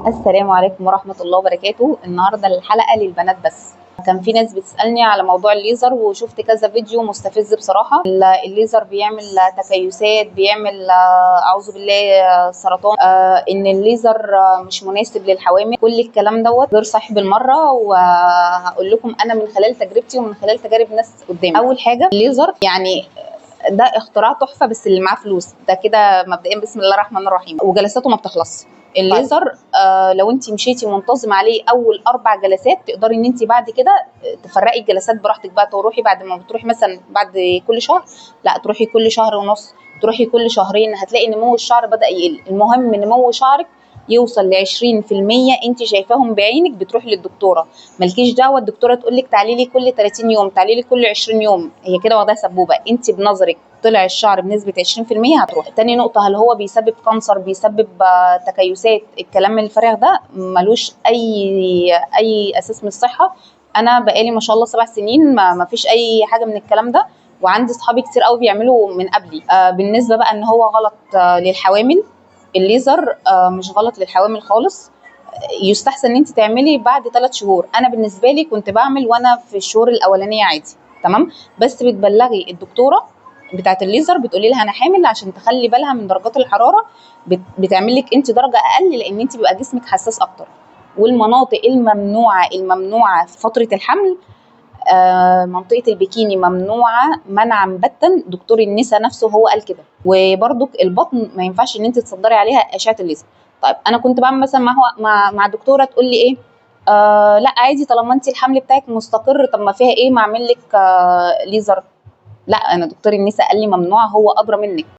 السلام عليكم ورحمة الله وبركاته. النهاردة الحلقة للبنات بس. كان في ناس بتسألني على موضوع الليزر وشفت كذا فيديو مستفز بصراحة. الليزر بيعمل تكيسات، بيعمل أعوذ بالله سرطان، إن الليزر مش مناسب للحوامل. كل الكلام دوت غير صحيح بالمرة، وهقول لكم أنا من خلال تجربتي ومن خلال تجارب ناس قدامي. أول حاجة الليزر يعني ده اختراع تحفة، بس اللي معاه فلوس ده كده مبدئيا بسم الله الرحمن الرحيم، وجلساته ما بتخلصش. الليزر لو انت مشيتي منتظم عليه اول 4 جلسات تقدري ان انت بعد كده تفرقي الجلسات براحتك بقى. تروحي بعد ما بتروحي مثلا بعد كل شهر، لا تروحي كل شهر ونص، تروحي كل شهرين، هتلاقي نمو الشعر بدأ يقل. المهم نمو شعرك يوصل ل 20% انت شايفاهم بعينك بتروحي للدكتوره. مالكيش دعوه الدكتوره تقول لك تعالي لي كل 30 يوم، تعالي لي كل 20 يوم، هي كده واخداها سبوبه. انت بنظرك طلع الشعر بنسبه 20% هتروح. تاني نقطه، هل هو بيسبب كانسر، بيسبب تكيسات؟ الكلام الفارغ ده ملوش اي اساس من الصحه. انا بقالي ما شاء الله 7 سنين ما فيش اي حاجه من الكلام ده، وعندي صحابي كتير قوي بيعملوا من قبلي. بالنسبه بقى ان هو غلط للحوامل، الليزر مش غلط للحوامل خالص. يستحسن ان انت تعملي بعد 3 شهور. انا بالنسبه لي كنت بعمل وانا في الشهور الاولانيه عادي تمام، بس بتبلغي الدكتوره بتاعه الليزر بتقولي لها انا حامل، عشان تخلي بالها من درجات الحراره. بتعمل لك انت درجه اقل، لان انت بيبقى جسمك حساس اكتر. والمناطق الممنوعه في فتره الحمل، منطقه البيكيني ممنوعه منعا باتا. دكتور النساء نفسه هو قال كده. وبرضك البطن ما ينفعش ان انت تصدري عليها اشعه الليزر. طيب انا كنت بعمل مثلا مع دكتوره تقول لي ايه، لا عادي طالما انت الحمل بتاعك مستقر، طب ما فيها ايه ما اعمل لك ليزر. لا، انا دكتور النساء قال لي ممنوع، هو ادرى منك.